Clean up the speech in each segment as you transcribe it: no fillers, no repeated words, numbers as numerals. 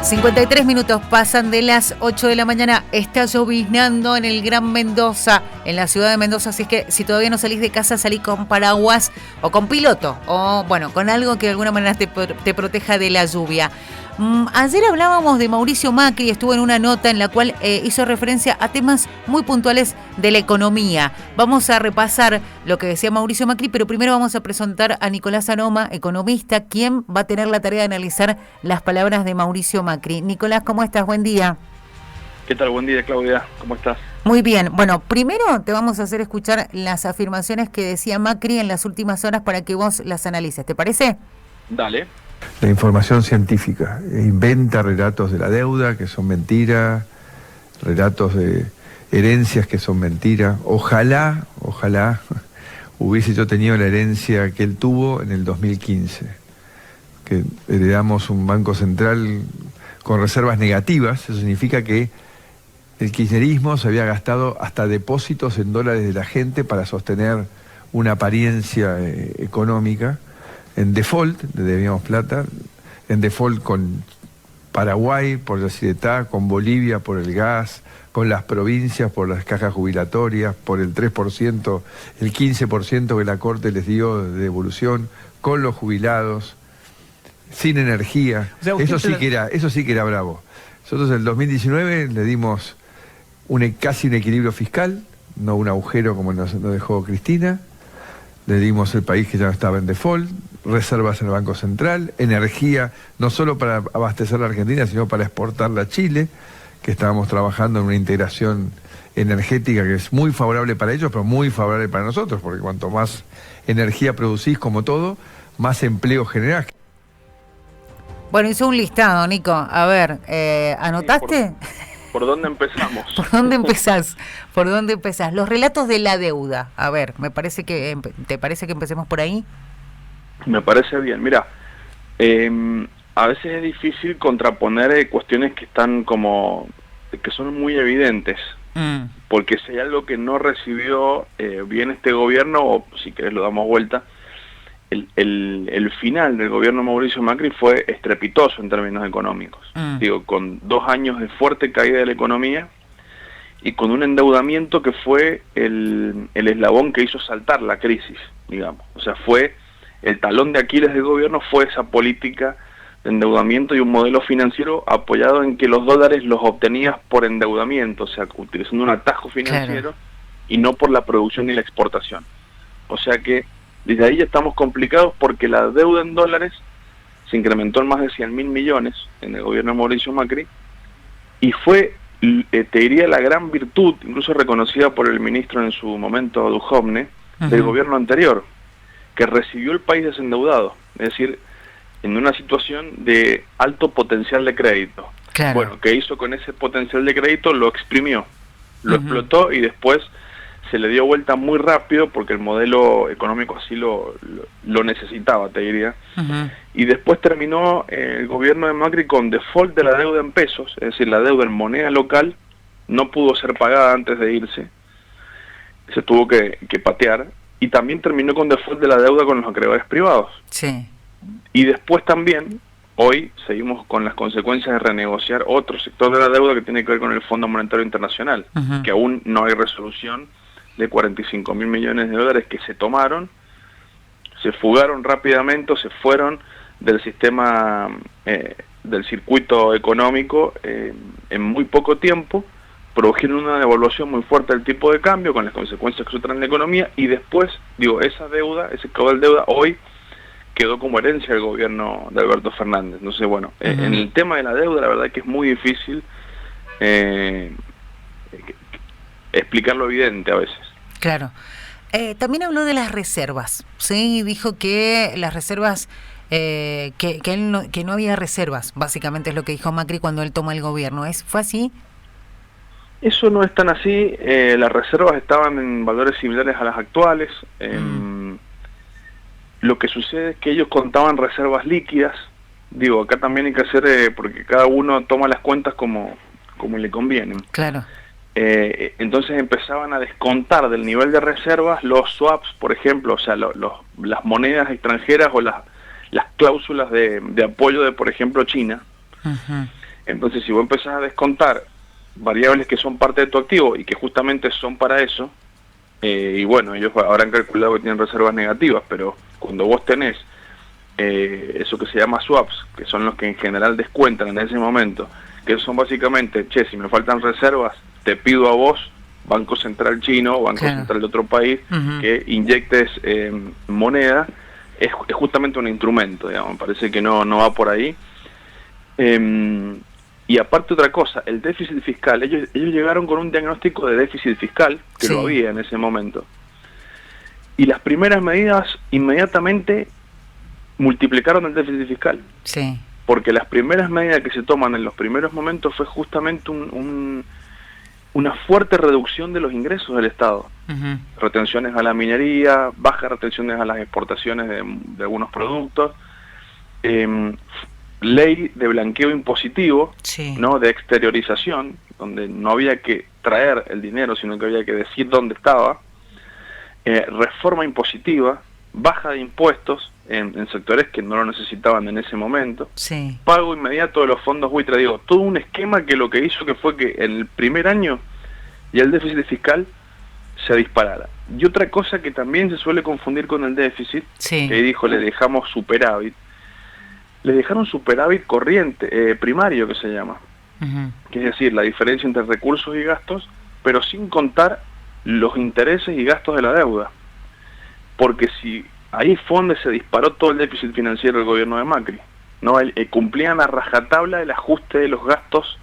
53 minutos pasan de las 8 de la mañana. Está lloviznando en el Gran Mendoza, en la ciudad de Mendoza. Así es que si todavía no salís de casa, salí con paraguas o con piloto. O bueno, con algo que de alguna manera te proteja de la lluvia. Ayer hablábamos de Mauricio Macri, estuvo en una nota en la cual hizo referencia a temas muy puntuales de la economía. Vamos a repasar lo que decía Mauricio Macri, pero primero vamos a presentar a Nicolás Aroma, economista, quien va a tener la tarea de analizar las palabras de Mauricio Macri. Nicolás, ¿cómo estás? Buen día. ¿Qué tal? Buen día, Claudia. ¿Cómo estás? Muy bien. Bueno, primero te vamos a hacer escuchar las afirmaciones que decía Macri en las últimas horas para que vos las analices. ¿Te parece? Dale. La información científica inventa relatos de la deuda que son mentiras, relatos de herencias que son mentiras. Ojalá hubiese yo tenido la herencia que él tuvo en el 2015, que heredamos un banco central con reservas negativas. Eso significa que el kirchnerismo se había gastado hasta depósitos en dólares de la gente para sostener una apariencia económica. En default, le debíamos plata, en default con Paraguay por la Ciretá, con Bolivia por el gas, con las provincias por las cajas jubilatorias, por el 3%, el 15% que la Corte les dio de devolución, con los jubilados, sin energía. O sea, eso sí que era bravo. Nosotros en el 2019 le dimos casi un equilibrio fiscal, no un agujero como nos dejó Cristina. Le dimos el país que ya estaba en default, reservas en el Banco Central, energía no solo para abastecer a la Argentina, sino para exportarla a Chile, que estábamos trabajando en una integración energética que es muy favorable para ellos, pero muy favorable para nosotros, porque cuanto más energía producís, como todo, más empleo generás. Bueno, hizo un listado, Nico. A ver, ¿anotaste? ¿Por dónde empezamos? ¿Por dónde empezás? ¿Por dónde empezás? Los relatos de la deuda. A ver, ¿te parece que empecemos por ahí? Me parece bien. Mira, a veces es difícil contraponer cuestiones que están que son muy evidentes. Porque si hay algo que no recibió bien este gobierno, o si querés lo damos vuelta, el final del gobierno de Mauricio Macri fue estrepitoso en términos económicos. Digo, con 2 años de fuerte caída de la economía y con un endeudamiento que fue el eslabón que hizo saltar la crisis, digamos. O sea, fue el talón de Aquiles del gobierno, fue esa política de endeudamiento y un modelo financiero apoyado en que los dólares los obtenías por endeudamiento, o sea, utilizando un atajo financiero, claro, y no por la producción y la exportación. O sea que desde ahí ya estamos complicados porque la deuda en dólares se incrementó en más de 100.000 millones en el gobierno de Mauricio Macri y fue, te diría, la gran virtud, incluso reconocida por el ministro en su momento, Duhovne, del gobierno anterior, que recibió el país desendeudado, es decir, en una situación de alto potencial de crédito. Claro. Bueno, ¿qué hizo con ese potencial de crédito? Lo exprimió, lo explotó y después se le dio vuelta muy rápido porque el modelo económico así lo necesitaba, te diría. Y después terminó el gobierno de Macri con default de la deuda en pesos, es decir, la deuda en moneda local no pudo ser pagada antes de irse, se tuvo que patear, y también terminó con default de la deuda con los acreedores privados. Sí. Y después también, hoy seguimos con las consecuencias de renegociar otro sector de la deuda que tiene que ver con el Fondo Monetario Internacional, que aún no hay resolución, de 45.000 millones de dólares que se tomaron, se fugaron rápidamente, se fueron del sistema, del circuito económico en muy poco tiempo, produjeron una devaluación muy fuerte del tipo de cambio con las consecuencias que eso trae en la economía, y después, digo, esa deuda, ese caudal de deuda, hoy quedó como herencia del gobierno de Alberto Fernández. Entonces, bueno, en el tema de la deuda, la verdad que es muy difícil explicar lo evidente a veces. Claro. También habló de las reservas, ¿sí? Dijo que las reservas, que no había reservas, básicamente es lo que dijo Macri cuando él toma el gobierno. ¿Fue así? Eso no es tan así. Las reservas estaban en valores similares a las actuales. Lo que sucede es que ellos contaban reservas líquidas. Digo, acá también hay que hacer, porque cada uno toma las cuentas como le conviene. Claro. Entonces empezaban a descontar del nivel de reservas los swaps, por ejemplo, o sea, las monedas extranjeras o las cláusulas de apoyo de, por ejemplo, China. Entonces, si vos empezás a descontar variables que son parte de tu activo y que justamente son para eso, y bueno, ellos habrán calculado que tienen reservas negativas, pero cuando vos tenés eso que se llama swaps, que son los que en general descuentan en ese momento, que son básicamente, che, si me faltan reservas, te pido a vos, Banco Central chino o Banco Central de otro país, que inyectes moneda, es justamente un instrumento, digamos, me parece que no va por ahí. Y aparte otra cosa, el déficit fiscal, ellos llegaron con un diagnóstico de déficit fiscal, que lo había en ese momento, y las primeras medidas inmediatamente multiplicaron el déficit fiscal, porque las primeras medidas que se toman en los primeros momentos fue justamente una fuerte reducción de los ingresos del Estado, retenciones a la minería, bajas retenciones a las exportaciones de algunos productos, ley de blanqueo impositivo, ¿no? De exteriorización, donde no había que traer el dinero, sino que había que decir dónde estaba, reforma impositiva, baja de impuestos en sectores que no lo necesitaban en ese momento, pago inmediato de los fondos buitre, digo, todo un esquema que lo que hizo que fue que en el primer año ya el déficit fiscal se disparara. Y otra cosa que también se suele confundir con el déficit, que dijo, le dejamos superávit, le dejaron superávit corriente, primario que se llama, que es decir, la diferencia entre recursos y gastos, pero sin contar los intereses y gastos de la deuda. Porque si ahí fue donde se disparó todo el déficit financiero del gobierno de Macri, ¿no? Cumplían a rajatabla el ajuste de los gastos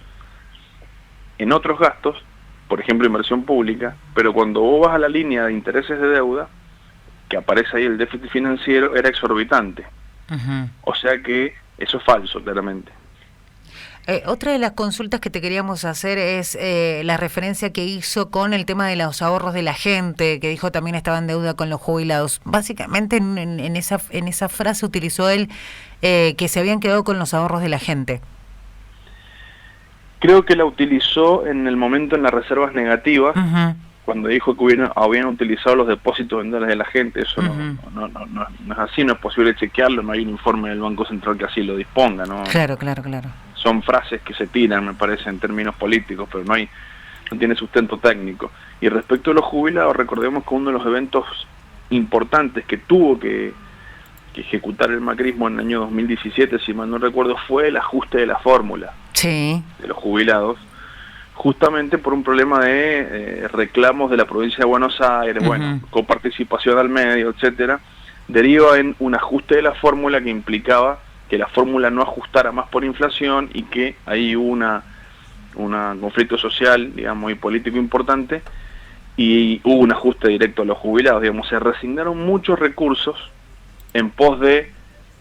en otros gastos, por ejemplo inversión pública, pero cuando vos vas a la línea de intereses de deuda, que aparece ahí el déficit financiero, era exorbitante. O sea que eso es falso, claramente. Otra de las consultas que te queríamos hacer es la referencia que hizo con el tema de los ahorros de la gente, que dijo también estaba en deuda con los jubilados. Básicamente en esa frase utilizó él que se habían quedado con los ahorros de la gente. Creo que la utilizó en el momento en las reservas negativas, cuando dijo que habían utilizado los depósitos en dólares de la gente. Eso no es así, no es posible chequearlo, no hay un informe del Banco Central que así lo disponga, ¿no? Claro. Son frases que se tiran, me parece, en términos políticos, pero no tiene sustento técnico. Y respecto a los jubilados, recordemos que uno de los eventos importantes que tuvo que ejecutar el macrismo en el año 2017, si mal no recuerdo, fue el ajuste de la fórmula de los jubilados, justamente por un problema de reclamos de la provincia de Buenos Aires, coparticipación al medio, etcétera, deriva en un ajuste de la fórmula que implicaba que la fórmula no ajustara más por inflación y que ahí hubo un conflicto social, digamos, y político importante, y hubo un ajuste directo a los jubilados, digamos, se resignaron muchos recursos en pos de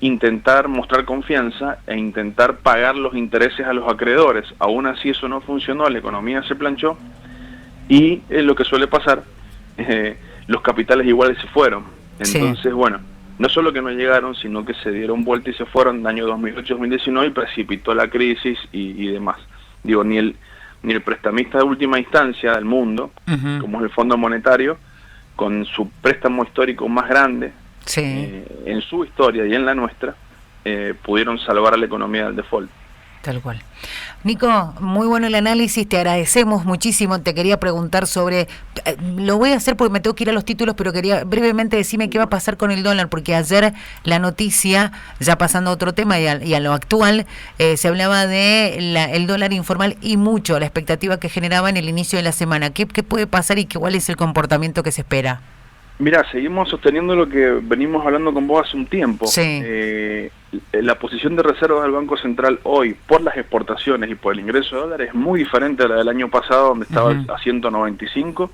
intentar mostrar confianza e intentar pagar los intereses a los acreedores. Aún así eso no funcionó, la economía se planchó y lo que suele pasar, los capitales iguales se fueron. Entonces, bueno, no solo que no llegaron, sino que se dieron vuelta y se fueron en el año 2008-2019 y precipitó la crisis y demás. Digo, ni el prestamista de última instancia del mundo, como es el Fondo Monetario, con su préstamo histórico más grande, en su historia y en la nuestra, pudieron salvar a la economía del default. Tal cual. Nico, muy bueno el análisis, te agradecemos muchísimo. Te quería preguntar sobre, lo voy a hacer porque me tengo que ir a los títulos, pero quería brevemente decirme qué va a pasar con el dólar, porque ayer la noticia, ya pasando a otro tema y a lo actual, se hablaba de el dólar informal y mucho, la expectativa que generaba en el inicio de la semana. ¿Qué puede pasar y cuál es el comportamiento que se espera? Mira, seguimos sosteniendo lo que venimos hablando con vos hace un tiempo. La posición de reservas del Banco Central hoy, por las exportaciones y por el ingreso de dólares, es muy diferente a la del año pasado, donde estaba a 195.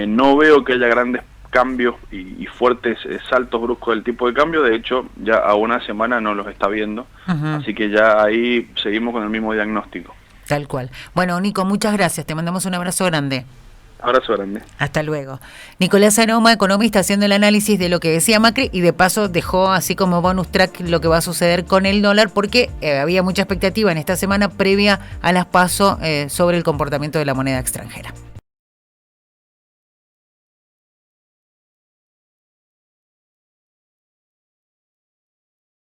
No veo que haya grandes cambios y fuertes saltos bruscos del tipo de cambio. De hecho, ya a una semana no los está viendo. Así que ya ahí seguimos con el mismo diagnóstico. Tal cual. Bueno, Nico, muchas gracias. Te mandamos un abrazo grande. Abrazo grande. Hasta luego. Nicolás Aroma, economista, haciendo el análisis de lo que decía Macri y de paso dejó así como bonus track lo que va a suceder con el dólar porque había mucha expectativa en esta semana previa a las PASO sobre el comportamiento de la moneda extranjera.